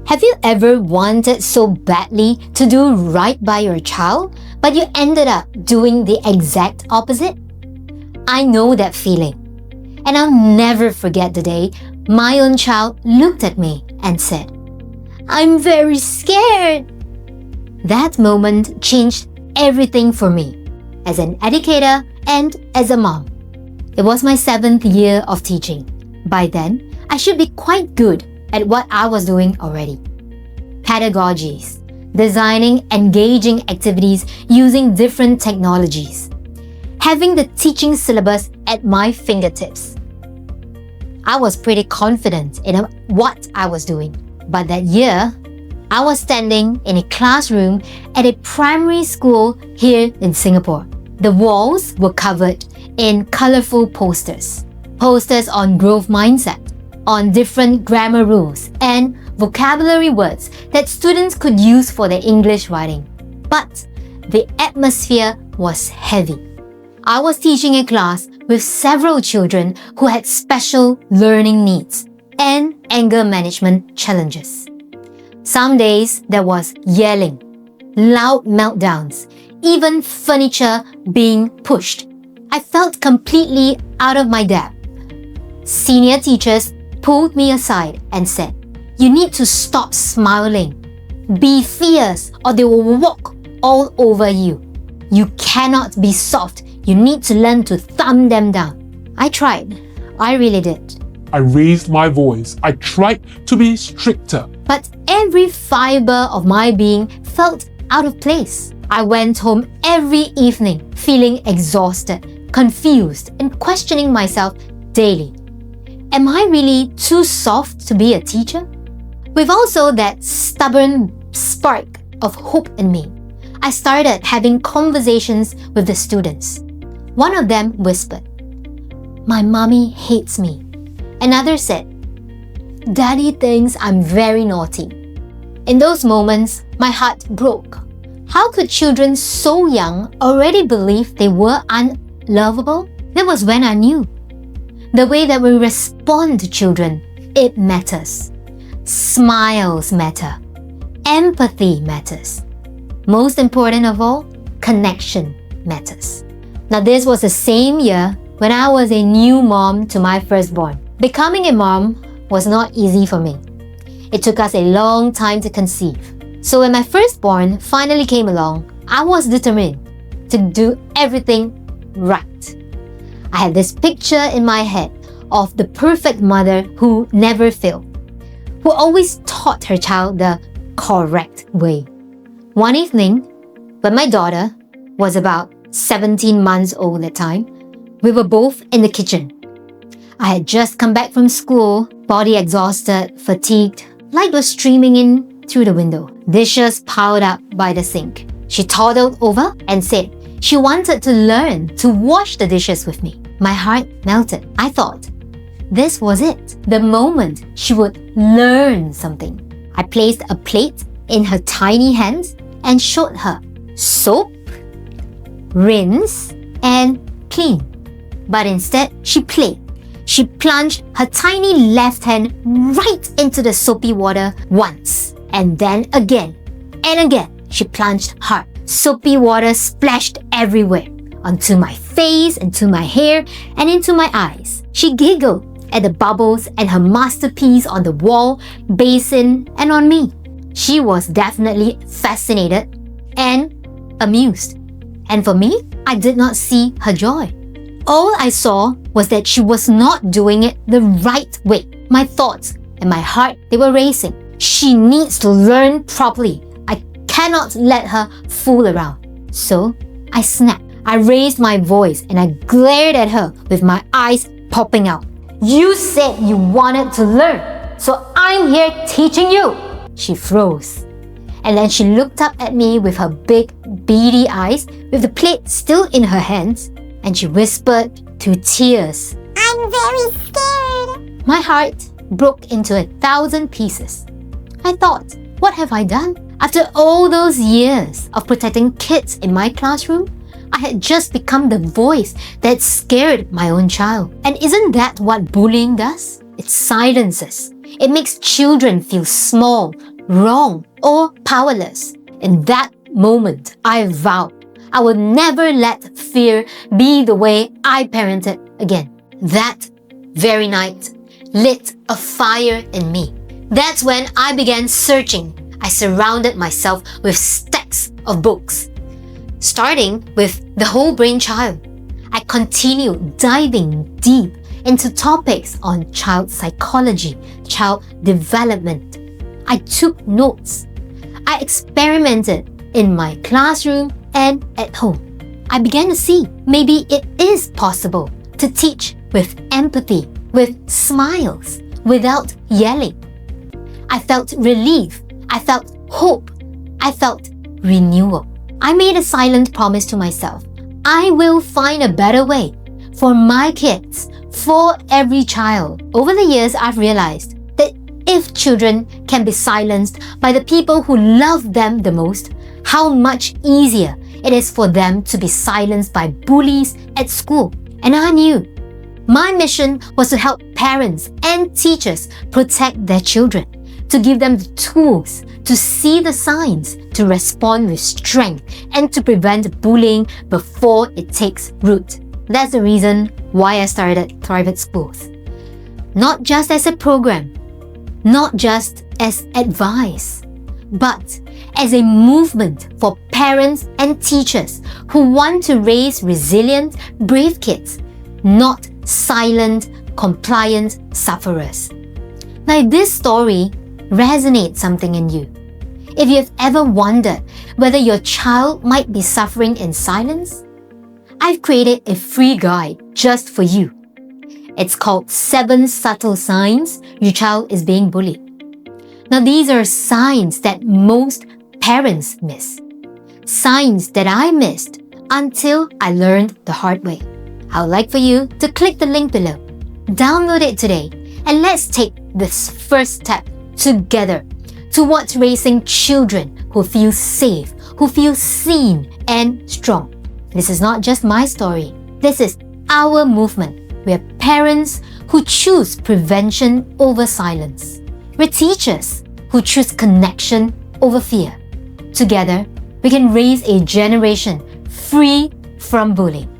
Have you ever wanted so badly to do right by your child, but you ended up doing the exact opposite? I know that feeling. And I'll never forget the day my own child looked at me and said, "I'm very scared." That moment changed everything for me, as an educator and as a mom. It was my 7th year of teaching. By then, I should be quite good at what I was doing already. Pedagogies, designing engaging activities using different technologies, having the teaching syllabus at my fingertips. I was pretty confident in what I was doing. But that year, I was standing in a classroom at a primary school here in Singapore. The walls were covered in colorful posters. Posters on growth mindset, on different grammar rules and vocabulary words that students could use for their English writing. But the atmosphere was heavy. I was teaching a class with several children who had special learning needs and anger management challenges. Some days there was yelling, loud meltdowns, even furniture being pushed. I felt completely out of my depth. Senior teachers pulled me aside and said, "You need to stop smiling. Be fierce or they will walk all over you. You cannot be soft. You need to learn to thumb them down." I tried. I really did. I raised my voice. I tried to be stricter. But every fiber of my being felt out of place. I went home every evening feeling exhausted, confused, and questioning myself daily. Am I really too soft to be a teacher? With also that stubborn spark of hope in me, I started having conversations with the students. One of them whispered, "My mommy hates me." Another said, "Daddy thinks I'm very naughty." In those moments, my heart broke. How could children so young already believe they were unlovable? That was when I knew. The way that we respond to children, it matters. Smiles matter. Empathy matters. Most important of all, connection matters. Now, this was the same year when I was a new mom to my firstborn. Becoming a mom was not easy for me. It took us a long time to conceive. So when my firstborn finally came along, I was determined to do everything right. I had this picture in my head of the perfect mother who never failed, who always taught her child the correct way. One evening, when my daughter was about 17 months old at the time, we were both in the kitchen. I had just come back from school, body exhausted, fatigued. Light was streaming in through the window. Dishes piled up by the sink. She toddled over and said she wanted to learn to wash the dishes with me. My heart melted. I thought, this was it. The moment she would learn something. I placed a plate in her tiny hands and showed her soap, rinse, and clean. But instead, she played. She plunged her tiny left hand right into the soapy water once, and then again and again. She plunged hard. Soapy water splashed everywhere, onto my face, into my hair, and into my eyes. She giggled at the bubbles and her masterpiece on the wall, basin, and on me. She was definitely fascinated and amused. And for me, I did not see her joy. All I saw was that she was not doing it the right way. My thoughts and my heart, they were racing. She needs to learn properly. I cannot let her fool around. So I snapped. I raised my voice and I glared at her with my eyes popping out. "You said you wanted to learn, so I'm here teaching you." She froze. And then she looked up at me with her big, beady eyes, with the plate still in her hands, and she whispered through tears, "I'm very scared." My heart broke into 1,000 pieces. I thought, what have I done? After all those years of protecting kids in my classroom, I had just become the voice that scared my own child. And isn't that what bullying does? It silences. It makes children feel small, wrong, or powerless. In that moment, I vowed I would never let fear be the way I parented again. That very night lit a fire in me. That's when I began searching. I surrounded myself with stacks of books. Starting with The Whole Brain Child, I continued diving deep into topics on child psychology, child development. I took notes. I experimented in my classroom and at home. I began to see maybe it is possible to teach with empathy, with smiles, without yelling. I felt relief. I felt hope. I felt renewal. I made a silent promise to myself. I will find a better way for my kids, for every child. Over the years, I've realized that if children can be silenced by the people who love them the most, how much easier it is for them to be silenced by bullies at school. And I knew my mission was to help parents and teachers protect their children, to give them the tools to see the signs, to respond with strength, and to prevent bullying before it takes root. That's the reason why I started private schools. Not just as a program, not just as advice, but as a movement for parents and teachers who want to raise resilient, brave kids, not silent, compliant sufferers. Now, if this story resonates something in you, if you've ever wondered whether your child might be suffering in silence, I've created a free guide just for you. It's called 7 Subtle Signs Your Child is Being Bullied. Now, these are signs that most parents miss. Signs that I missed until I learned the hard way. I would like for you to click the link below. Download it today and let's take this first step together towards raising children who feel safe, who feel seen and strong. This is not just my story. This is our movement. We're parents who choose prevention over silence. We're teachers who choose connection over fear. Together, we can raise a generation free from bullying.